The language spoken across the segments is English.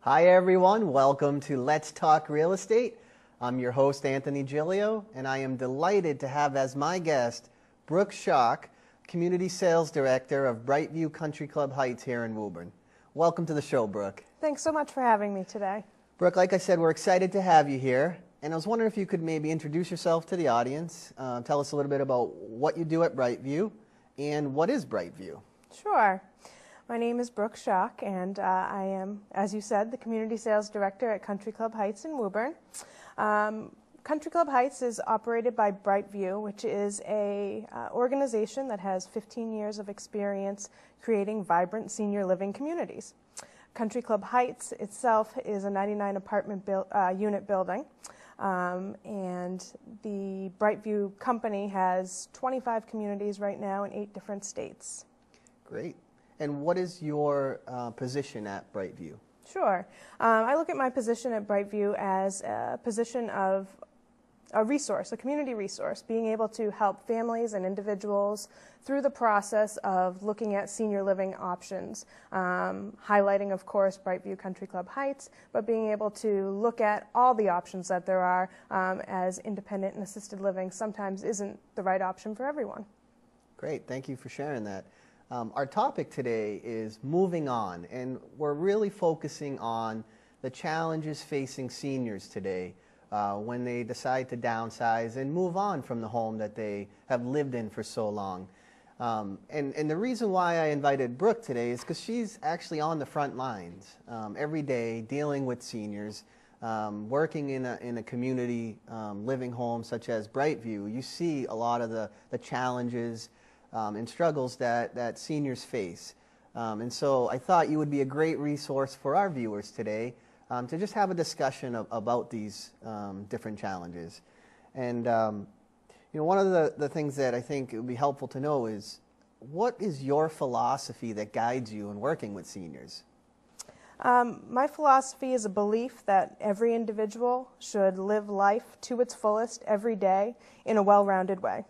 Hi everyone, welcome to Let's Talk Real Estate. I'm your host Anthony Giglio, and I am delighted to have as my guest Brooke Schock, Community Sales Director of Brightview Country Club Heights here in Woburn. Welcome to the show, Brooke. Thanks so much for having me today. Brooke, like I said, we're excited to have you here, and I was wondering if you could maybe introduce yourself to the audience, tell us a little bit about what you do at Brightview, and what is Brightview? Sure. My name is Brooke Schock, and I am, as you said, the Community Sales Director at Country Club Heights in Woburn. Country Club Heights is operated by Brightview, which is a organization that has 15 years of experience creating vibrant senior living communities. Country Club Heights itself is a 99 apartment unit building, and the Brightview company has 25 communities right now in 8 different states. Great. And what is your position at Brightview? Sure. I look at my position at Brightview as a position of a resource, a community resource, being able to help families and individuals through the process of looking at senior living options, highlighting, of course, Brightview Country Club Heights, but being able to look at all the options that there are, as independent and assisted living sometimes isn't the right option for everyone. Great. Thank you for sharing that. Our topic today is moving on, and we're really focusing on the challenges facing seniors today when they decide to downsize and move on from the home that they have lived in for so long. And the reason why I invited Brooke today is because she's actually on the front lines every day dealing with seniors, working in a community living home such as Brightview. You see a lot of the challenges and struggles that seniors face. And so I thought you would be a great resource for our viewers today to just have a discussion about these different challenges. And one of the things that I think it would be helpful to know is, what is your philosophy that guides you in working with seniors? My philosophy is a belief that every individual should live life to its fullest every day in a well-rounded way.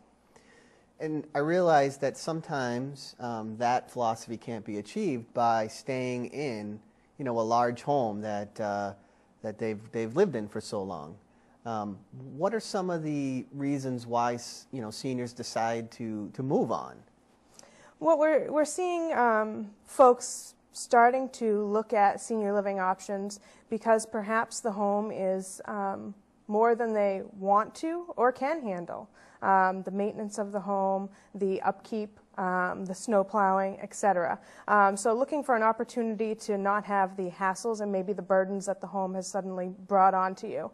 And I realize that sometimes that philosophy can't be achieved by staying in, a large home that they've lived in for so long. What are some of the reasons why seniors decide to move on? Well, we're seeing folks starting to look at senior living options because perhaps the home is more than they want to or can handle. The maintenance of the home, the upkeep, the snow plowing, etc. So looking for an opportunity to not have the hassles and maybe the burdens that the home has suddenly brought onto you.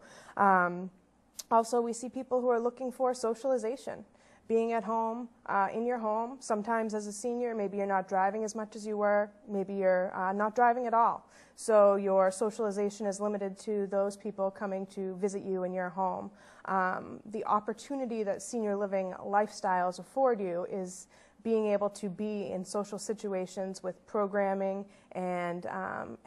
Also, we see people who are looking for socialization. Being at home, in your home, sometimes as a senior, maybe you're not driving as much as you were, maybe you're not driving at all. So your socialization is limited to those people coming to visit you in your home. The opportunity that senior living lifestyles afford you is being able to be in social situations with programming and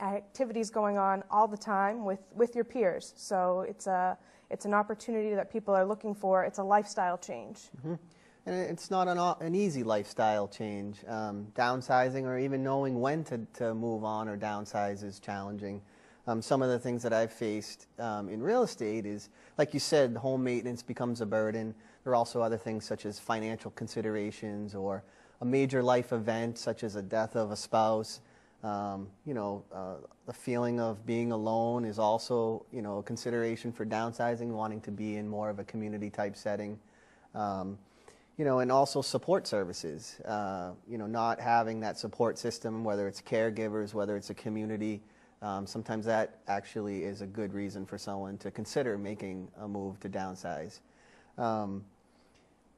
activities going on all the time with your peers. So it's an opportunity that people are looking for. It's a lifestyle change. Mm-hmm. And it's not an easy lifestyle change. Downsizing or even knowing when to move on or downsize is challenging. Some of the things that I've faced in real estate is, like you said, home maintenance becomes a burden. There are also other things such as financial considerations or a major life event such as a death of a spouse. The feeling of being alone is also, a consideration for downsizing, wanting to be in more of a community type setting. And also support services, not having that support system, whether it's caregivers, whether it's a community. Sometimes that actually is a good reason for someone to consider making a move to downsize.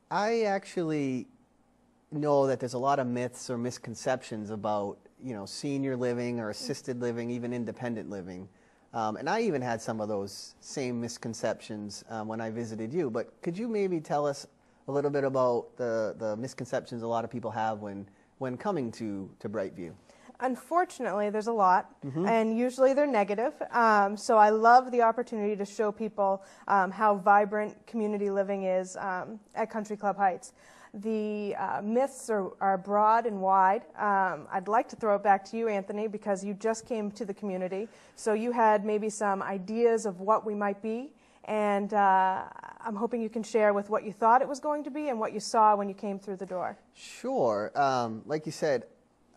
I actually know that there's a lot of myths or misconceptions about, senior living or assisted living, even independent living. And I even had some of those same misconceptions when I visited you. But could you maybe tell us a little bit about the misconceptions a lot of people have when coming to Brightview? Unfortunately, there's a lot, and usually they're negative. So I love the opportunity to show people how vibrant community living is at Country Club Heights. The myths are broad and wide. I'd like to throw it back to you, Anthony, because you just came to the community, so you had maybe some ideas of what we might be, and I'm hoping you can share with what you thought it was going to be and what you saw when you came through the door. Sure. Like you said,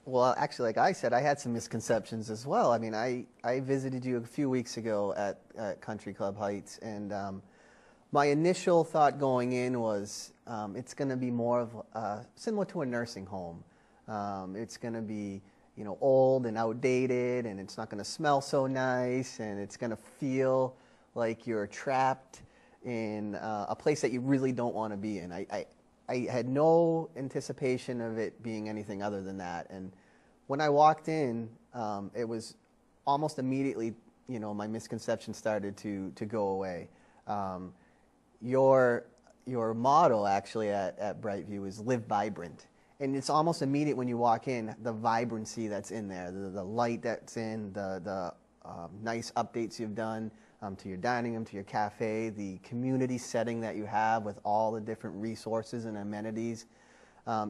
well, actually, like I said, I had some misconceptions as well. I mean, I visited you a few weeks ago at Country Club Heights, and my initial thought going in was it's going to be more of similar to a nursing home. It's going to be, you know, old and outdated, and it's not going to smell so nice, and it's going to feel like you're trapped in a place that you really don't want to be in. I had no anticipation of it being anything other than that. And when I walked in, it was almost immediately, you know, my misconception started to go away. Your motto actually at Brightview is live vibrant. And it's almost immediate when you walk in, the vibrancy that's in there, the light that's in, the nice updates you've done to your dining room, to your cafe, the community setting that you have with all the different resources and amenities.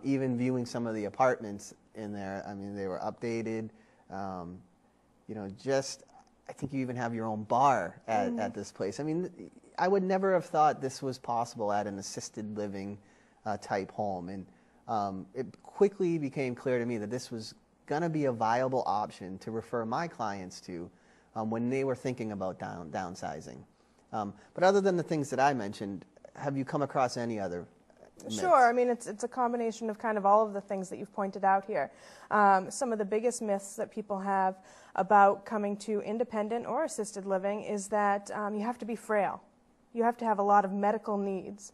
Even viewing some of the apartments in there, I mean, they were updated. You know, just, I think you even have your own bar at this place. I mean, I would never have thought this was possible at an assisted living type home. And it quickly became clear to me that this was going to be a viable option to refer my clients to when they were thinking about downsizing. But other than the things that I mentioned, have you come across any other myths? Sure. I mean, it's a combination of kind of all of the things that you've pointed out here. Some of the biggest myths that people have about coming to independent or assisted living is that you have to be frail. You have to have a lot of medical needs.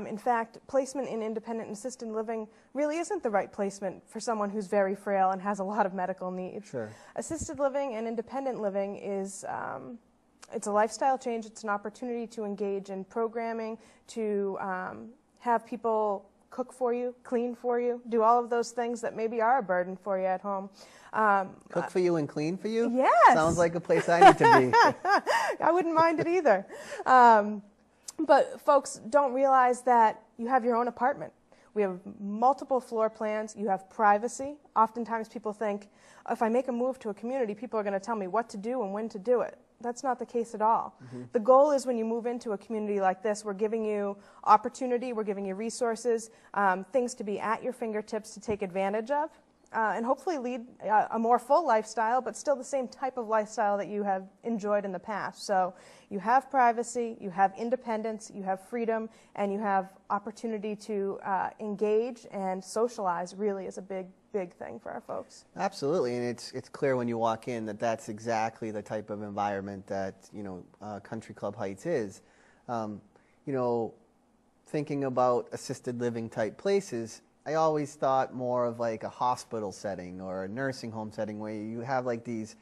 In fact, placement in independent and assisted living really isn't the right placement for someone who's very frail and has a lot of medical needs. Sure. Assisted living and independent living is it's a lifestyle change. It's an opportunity to engage in programming, to have people cook for you, clean for you, do all of those things that maybe are a burden for you at home. Cook for you and clean for you? Yes. Sounds like a place I need to be. I wouldn't mind it either. But folks don't realize that you have your own apartment. We have multiple floor plans. You have privacy. Oftentimes people think, if I make a move to a community, people are going to tell me what to do and when to do it. That's not the case at all. The goal is when you move into a community like this, we're giving you opportunity, we're giving you resources, things to be at your fingertips to take advantage of, and hopefully lead a more full lifestyle, but still the same type of lifestyle that you have enjoyed in the past. So you have privacy, you have independence, you have freedom, and you have opportunity to engage and socialize. Really is a big thing for our folks. Absolutely, and it's clear when you walk in that that's exactly the type of environment that, you know, Country Club Heights is. You know, thinking about assisted living type places, I always thought more of like a hospital setting or a nursing home setting where you have like these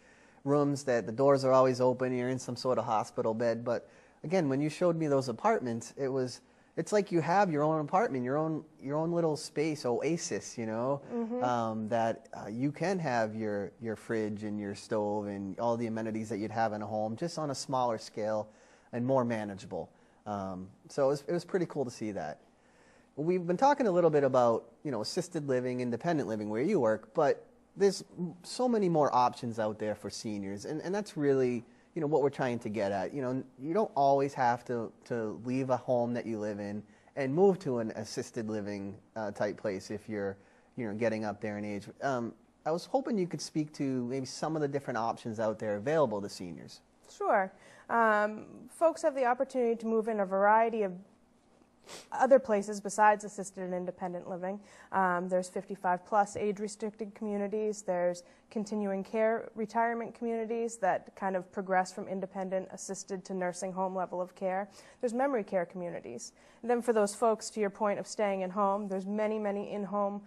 rooms that the doors are always open, you're in some sort of hospital bed. But again, when you showed me those apartments, it's like you have your own apartment, your own little space, oasis, you know, that you can have your fridge and your stove and all the amenities that you'd have in a home, just on a smaller scale and more manageable. So it was pretty cool to see that. We've been talking a little bit about, you know, assisted living, independent living where you work, but there's so many more options out there for seniors, and that's really, you know, what we're trying to get at. You know, you don't always have to leave a home that you live in and move to an assisted living type place if you're, you know, getting up there in age. I was hoping you could speak to maybe some of the different options out there available to seniors. Sure. Folks have the opportunity to move in a variety of other places besides assisted and independent living. There's 55-plus age-restricted communities. There's continuing care retirement communities that kind of progress from independent, assisted to nursing home level of care. There's memory care communities. And then for those folks, to your point of staying at home, there's many in-home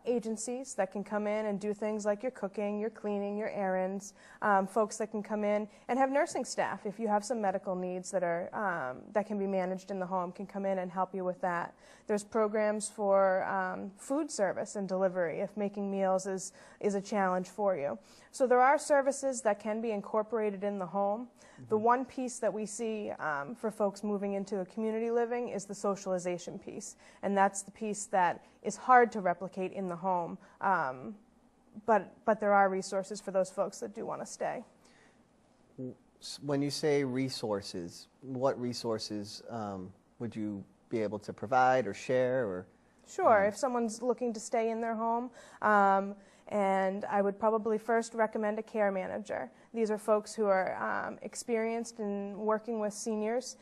agencies that can come in and do things like your cooking, your cleaning, your errands. Folks that can come in and have nursing staff. If you have some medical needs that are that can be managed in the home, can come in and help you with that. There's programs for food service and delivery if making meals is a challenge challenge for you. So there are services that can be incorporated in the home. The one piece that we see for folks moving into a community living is the socialization piece, and that's the piece that is hard to replicate in the home. But there are resources for those folks that do want to stay. When you say resources, what resources would you be able to provide or share? Or Sure, if someone's looking to stay in their home, and I would probably first recommend a care manager. These are folks who are experienced in working with seniors.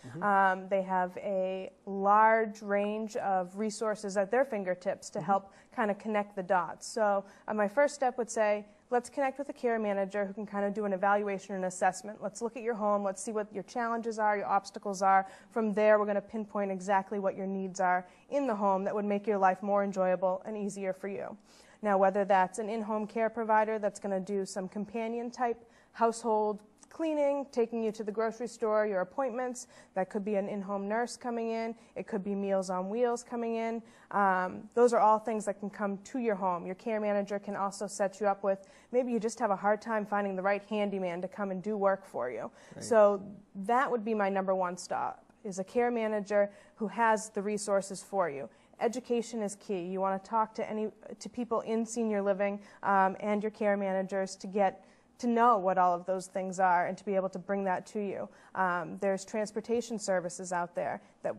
They have a large range of resources at their fingertips to help kind of connect the dots. So my first step would say, let's connect with a care manager who can kind of do an evaluation and assessment. Let's look at your home. Let's see what your challenges are, your obstacles are. From there, we're going to pinpoint exactly what your needs are in the home that would make your life more enjoyable and easier for you. Now, whether that's an in-home care provider that's going to do some companion-type household cleaning, taking you to the grocery store, your appointments, that could be an in-home nurse coming in, it could be Meals on Wheels coming in. Those are all things that can come to your home. Your care manager can also set you up with, maybe you just have a hard time finding the right handyman to come and do work for you. Right. So that would be my number one stop, is a care manager who has the resources for you. Education is key. You want to talk to people in senior living and your care managers to get to know what all of those things are and to be able to bring that to you. There's transportation services out there that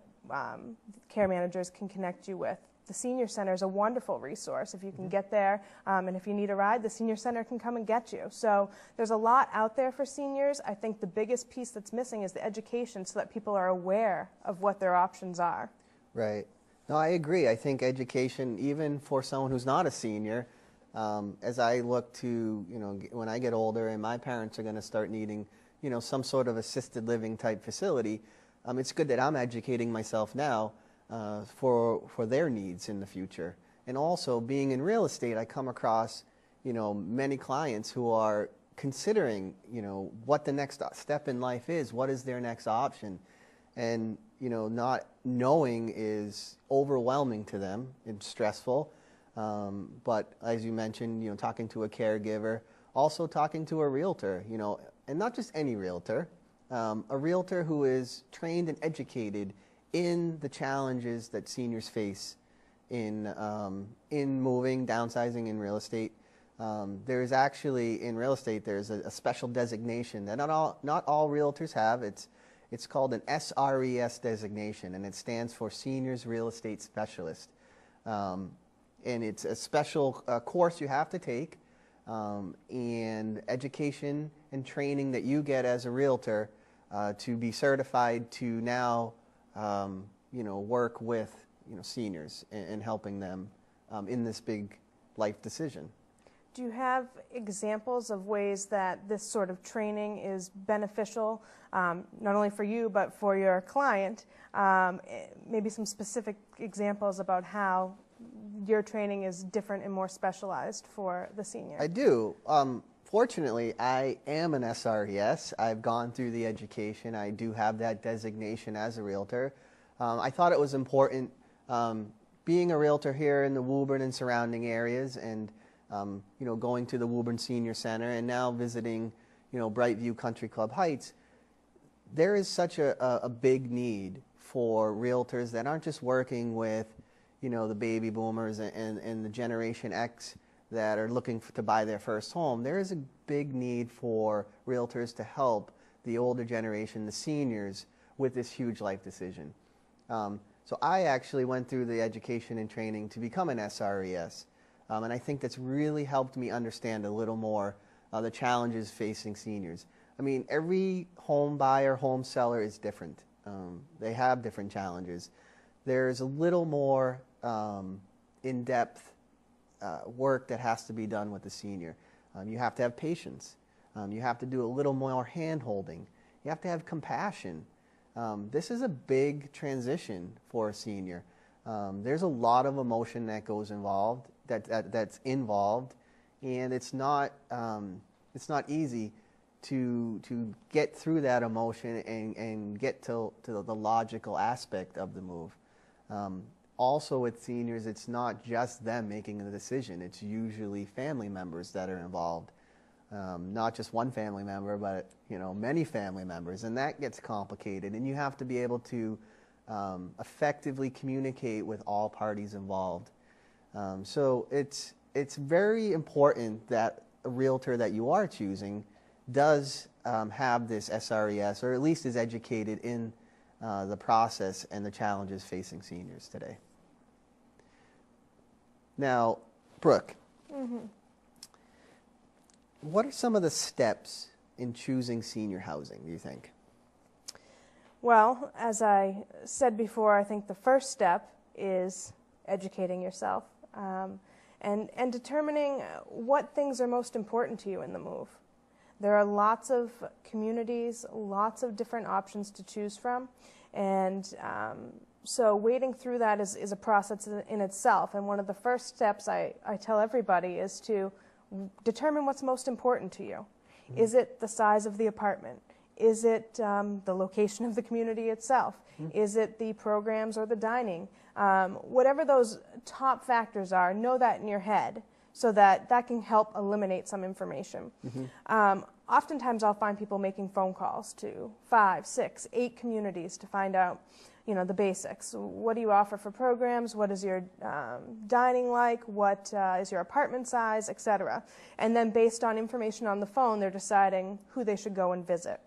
care managers can connect you with. The senior center is a wonderful resource. If you can get there and if you need a ride, the senior center can come and get you. So there's a lot out there for seniors. I think the biggest piece that's missing is the education so that people are aware of what their options are. Right. No, I agree. I think education, even for someone who's not a senior, as I look to, when I get older and my parents are going to start needing, some sort of assisted living type facility, it's good that I'm educating myself now for their needs in the future. And also, being in real estate, I come across, many clients who are considering, what the next step in life is, what is their next option. And, not knowing is overwhelming to them and stressful. But as you mentioned, talking to a caregiver, also talking to a realtor, and not just any realtor, a realtor who is trained and educated in the challenges that seniors face in moving, downsizing in real estate. There's actually, in real estate, there's a special designation that not all realtors have. It's called an SRES designation, and it stands for Seniors Real Estate Specialist. And it's a special course you have to take, and education and training that you get as a realtor to be certified to now, work with, seniors and helping them in this big life decision. Do you have examples of ways that this sort of training is beneficial, not only for you, but for your client? Maybe some specific examples about how your training is different and more specialized for the senior. I do. Fortunately, I am an SRES. I've gone through the education. I do have that designation as a realtor. I thought it was important, being a realtor here in the Woburn and surrounding areas, and going to the Woburn Senior Center and now visiting, Brightview Country Club Heights. There is such a big need for realtors that aren't just working with, the baby boomers and the Generation X that are looking to buy their first home. There is a big need for realtors to help the older generation, the seniors, with this huge life decision. So I actually went through the education and training to become an SRES. And I think that's really helped me understand a little more the challenges facing seniors. I mean, every home buyer, home seller is different. They have different challenges. There's a little more in-depth work that has to be done with the senior. You have to have patience. You have to do a little more hand-holding. You have to have compassion. This is a big transition for a senior. There's a lot of emotion that goes involved. That's involved, and it's not easy to get through that emotion and get to the logical aspect of the move. also with seniors, it's not just them making the decision. It's usually family members that are involved. Not just one family member, but many family members, and that gets complicated. And you have to be able to effectively communicate with all parties involved. So it's very important that a realtor that you are choosing does have this SRES, or at least is educated in the process and the challenges facing seniors today. Now, Brooke, what are some of the steps in choosing senior housing, do you think? Well, as I said before, I think the first step is educating yourself and determining what things are most important to you in the move. There are lots of communities, lots of different options to choose from, and so wading through that is a process in itself. And one of the first steps I tell everybody is to determine what's most important to you. Mm-hmm. Is it the size of the apartment? Is it the location of the community itself? Mm-hmm. Is it the programs or the dining? Whatever those top factors are, know that in your head so that can help eliminate some information. Mm-hmm. Oftentimes I'll find people making phone calls to 5, 6, 8 communities to find out the basics. What do you offer for programs? What is your dining like? What is your apartment size, etc. And then based on information on the phone, they're deciding who they should go and visit.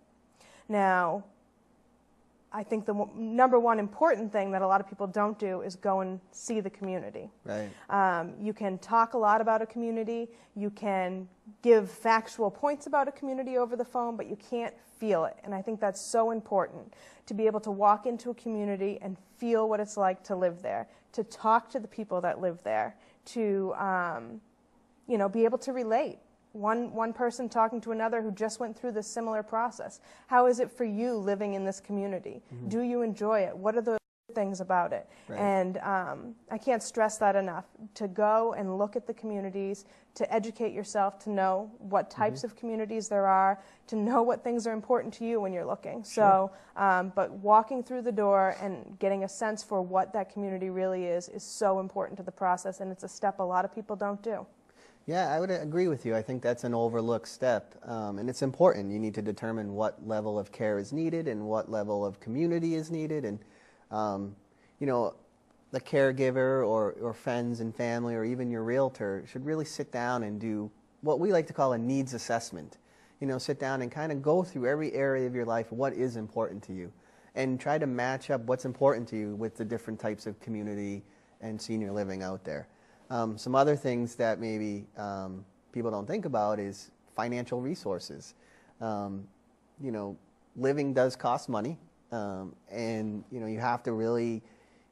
Now, I think the number one important thing that a lot of people don't do is go and see the community. Right. You can talk a lot about a community. You can give factual points about a community over the phone, but you can't feel it. And I think that's so important, to be able to walk into a community and feel what it's like to live there, to talk to the people that live there, to be able to relate. One person talking to another who just went through this similar process. How is it for you living in this community? Mm-hmm. Do you enjoy it? What are the things about it? Right. And I can't stress that enough, to go and look at the communities, to educate yourself, to know what types of communities there are, to know what things are important to you when you're looking. Sure. So, but walking through the door and getting a sense for what that community really is so important to the process, and it's a step a lot of people don't do. Yeah, I would agree with you. I think that's an overlooked step, and it's important. You need to determine what level of care is needed and what level of community is needed, and the caregiver or friends and family or even your realtor should really sit down and do what we like to call a needs assessment. Sit down and kind of go through every area of your life, what is important to you, and try to match up what's important to you with the different types of community and senior living out there. Some other things that maybe people don't think about is financial resources. Living does cost money, and you have to really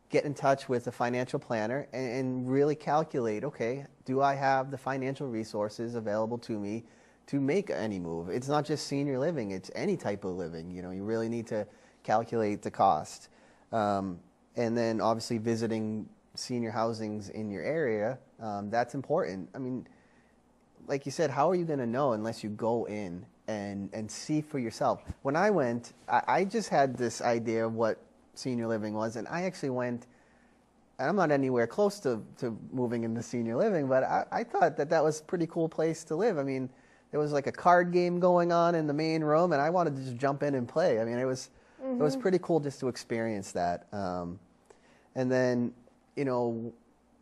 get in touch with a financial planner and really calculate, okay, do I have the financial resources available to me to make any move? It's not just senior living, it's any type of living. You really need to calculate the cost. And then obviously visiting senior housings in your area, that's important. I mean, like you said, how are you going to know unless you go in and see for yourself? When I went, I just had this idea of what senior living was, and I actually went, and I'm not anywhere close to moving into senior living, but I thought that was a pretty cool place to live. I mean, there was like a card game going on in the main room, and I wanted to just jump in and play. I mean, it was pretty cool just to experience that. And then,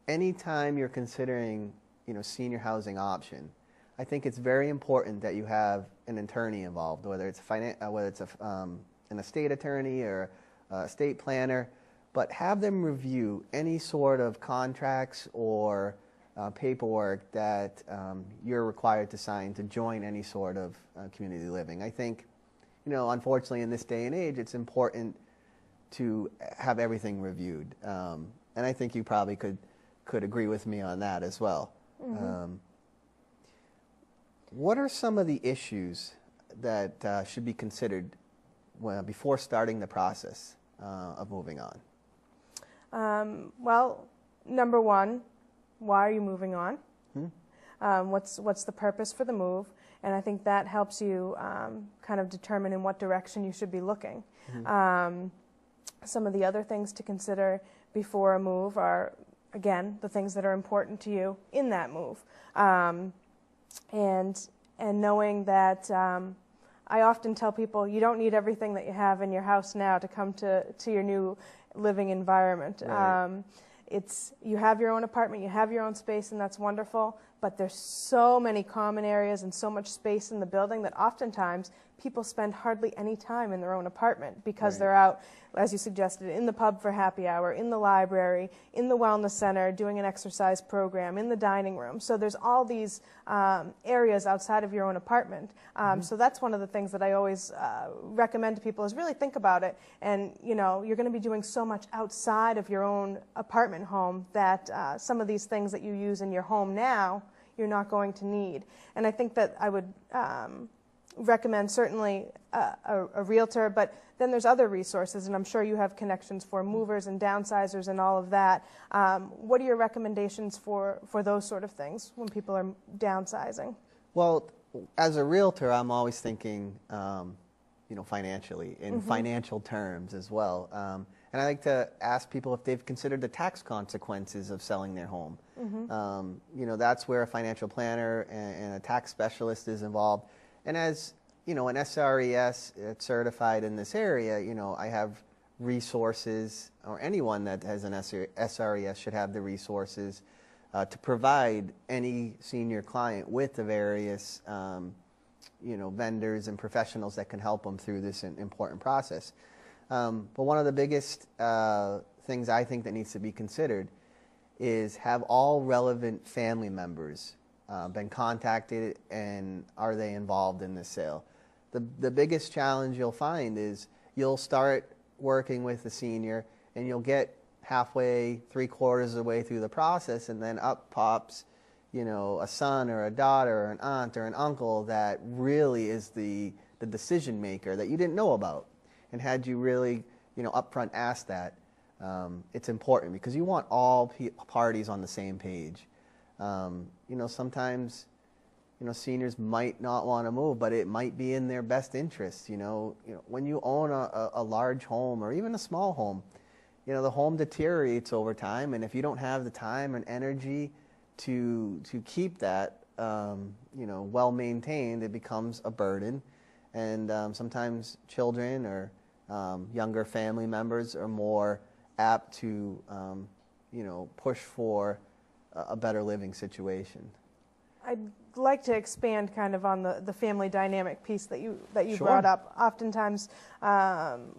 anytime you're considering, senior housing option, I think it's very important that you have an attorney involved, whether it's an estate attorney or a estate planner, but have them review any sort of contracts or paperwork that you're required to sign to join any sort of community living. I think, unfortunately in this day and age, it's important to have everything reviewed. And I think you probably could agree with me on that as well. Mm-hmm. What are some of the issues that should be considered before starting the process of moving on? Well, number one, why are you moving on? What's the purpose for the move? And I think that helps you kind of determine in what direction you should be looking. Mm-hmm. Some of the other things to consider, before a move are, again, the things that are important to you in that move. And knowing that I often tell people you don't need everything that you have in your house now to come to your new living environment. Right. You have your own apartment, you have your own space, and that's wonderful, but there's so many common areas and so much space in the building that oftentimes people spend hardly any time in their own apartment because Right. they're out, as you suggested, in the pub for happy hour, in the library, in the wellness center, doing an exercise program, in the dining room. So there's all these areas outside of your own apartment. So that's one of the things that I always recommend to people is really think about it. And you're going to be doing so much outside of your own apartment home that some of these things that you use in your home now, you're not going to need. And I think that I would recommend certainly a realtor, but then there's other resources, and I'm sure you have connections for movers and downsizers and all of that. What are your recommendations for those sort of things when people are downsizing? Well, as a realtor, I'm always thinking, financially, in financial terms as well. And I like to ask people if they've considered the tax consequences of selling their home. That's where a financial planner and a tax specialist is involved. And as an SRES certified in this area, I have resources, or anyone that has an SRES should have the resources to provide any senior client with the various vendors and professionals that can help them through this important process. But one of the biggest things I think that needs to be considered is have all relevant family members been contacted, and are they involved in this sale? The biggest challenge you'll find is you'll start working with the senior and you'll get halfway, 3/4 of the way through the process, and then up pops a son or a daughter or an aunt or an uncle that really is the decision maker that you didn't know about. And had you really upfront asked that, it's important because you want all parties on the same page. Sometimes seniors might not want to move, but it might be in their best interest. When you own a large home or even a small home, the home deteriorates over time, and if you don't have the time and energy to keep that well maintained, it becomes a burden. And sometimes children or younger family members are more apt to push for a better living situation. I'd like to expand kind of on the family dynamic piece that you Sure. brought up. Oftentimes,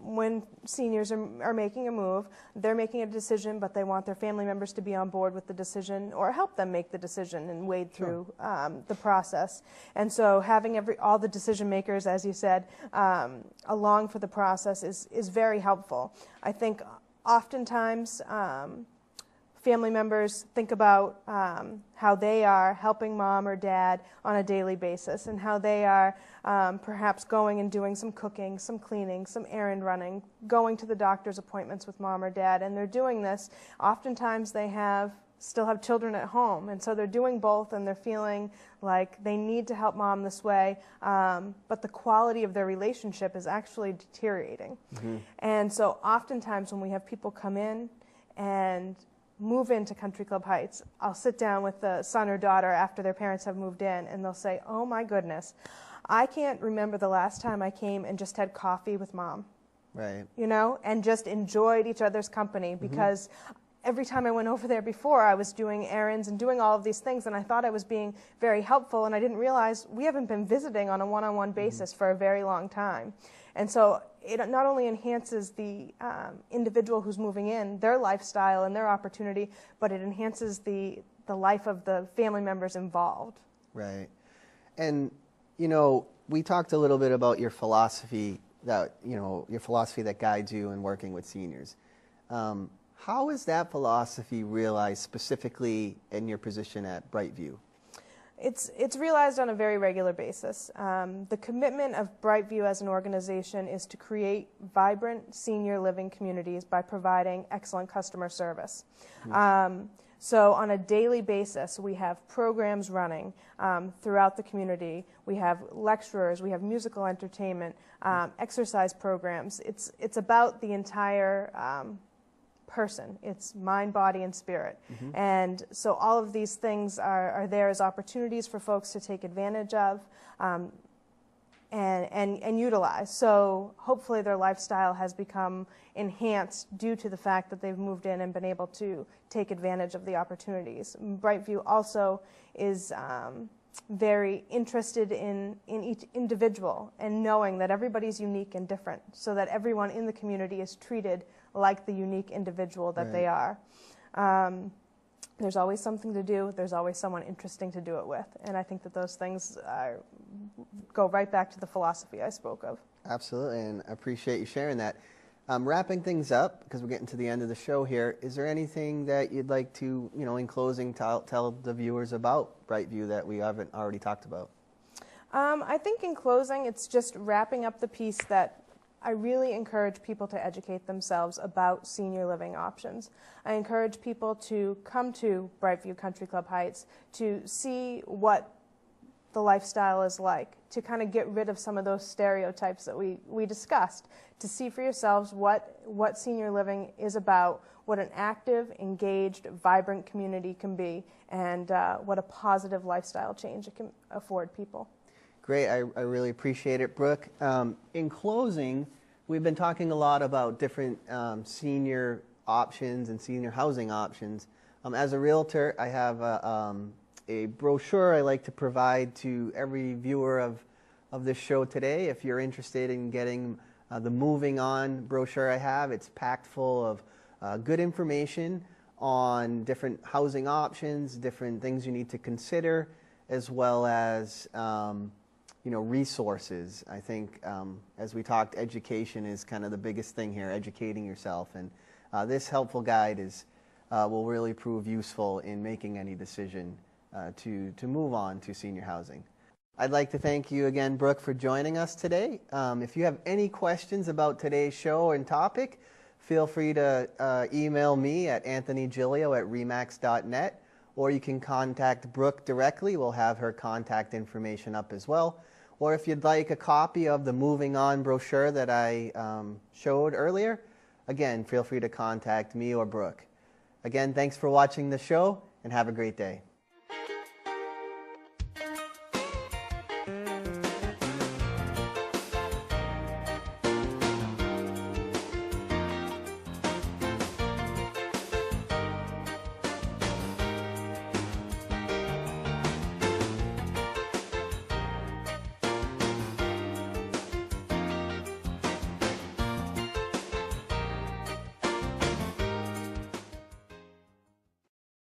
when seniors are making a move, they're making a decision, but they want their family members to be on board with the decision or help them make the decision and wade through the process. And so having all the decision makers, as you said, along for the process is very helpful. I think oftentimes family members think about how they are helping mom or dad on a daily basis, and how they are perhaps going and doing some cooking, some cleaning, some errand running, going to the doctor's appointments with mom or dad, and they're doing this. Oftentimes they still have children at home, and so they're doing both, and they're feeling like they need to help mom this way, but the quality of their relationship is actually deteriorating. And so oftentimes when we have people come in and move into Country Club Heights, I'll sit down with the son or daughter after their parents have moved in, and they'll say, "Oh my goodness, I can't remember the last time I came and just had coffee with mom." Right. And just enjoyed each other's company, because every time I went over there before, I was doing errands and doing all of these things, and I thought I was being very helpful, and I didn't realize we haven't been visiting on a one-on-one basis for a very long time. And so it not only enhances the individual who's moving in, their lifestyle and their opportunity, but it enhances the life of the family members involved. Right. And, we talked a little bit about your philosophy that guides you in working with seniors. How is that philosophy realized specifically in your position at Brightview? It's realized on a very regular basis. The commitment of Brightview as an organization is to create vibrant senior living communities by providing excellent customer service. So on a daily basis, we have programs running throughout the community. We have lecturers, we have musical entertainment, exercise programs. It's about the entire person. It's mind, body, and spirit. And so all of these things are there as opportunities for folks to take advantage of and utilize. So hopefully their lifestyle has become enhanced due to the fact that they've moved in and been able to take advantage of the opportunities. Brightview also is very interested in each individual and knowing that everybody's unique and different, so that everyone in the community is treated like the unique individual that they are. There's always something to do. There's always someone interesting to do it with. And I think that those things go right back to the philosophy I spoke of. Absolutely, and I appreciate you sharing that. Wrapping things up, because we're getting to the end of the show here, is there anything that you'd like to, in closing, tell the viewers about Brightview that we haven't already talked about? I think in closing, it's just wrapping up the piece that I really encourage people to educate themselves about senior living options. I encourage people to come to Brightview Country Club Heights to see what the lifestyle is like, to kind of get rid of some of those stereotypes that we discussed, to see for yourselves what senior living is about, what an active, engaged, vibrant community can be, and what a positive lifestyle change it can afford people. Great, I really appreciate it, Brooke. In closing, we've been talking a lot about different senior options and senior housing options. As a realtor, I have a brochure I like to provide to every viewer of this show today. If you're interested in getting the Moving On brochure I have, it's packed full of good information on different housing options, different things you need to consider, as well as resources. I think, as we talked, education is kind of the biggest thing here, educating yourself. And this helpful guide will really prove useful in making any decision to move on to senior housing. I'd like to thank you again, Brooke, for joining us today. If you have any questions about today's show and topic, feel free to email me at anthonygiglio@remax.net, or you can contact Brooke directly. We'll have her contact information up as well. Or if you'd like a copy of the Moving On brochure that I showed earlier, again, feel free to contact me or Brooke. Again, thanks for watching the show, and have a great day.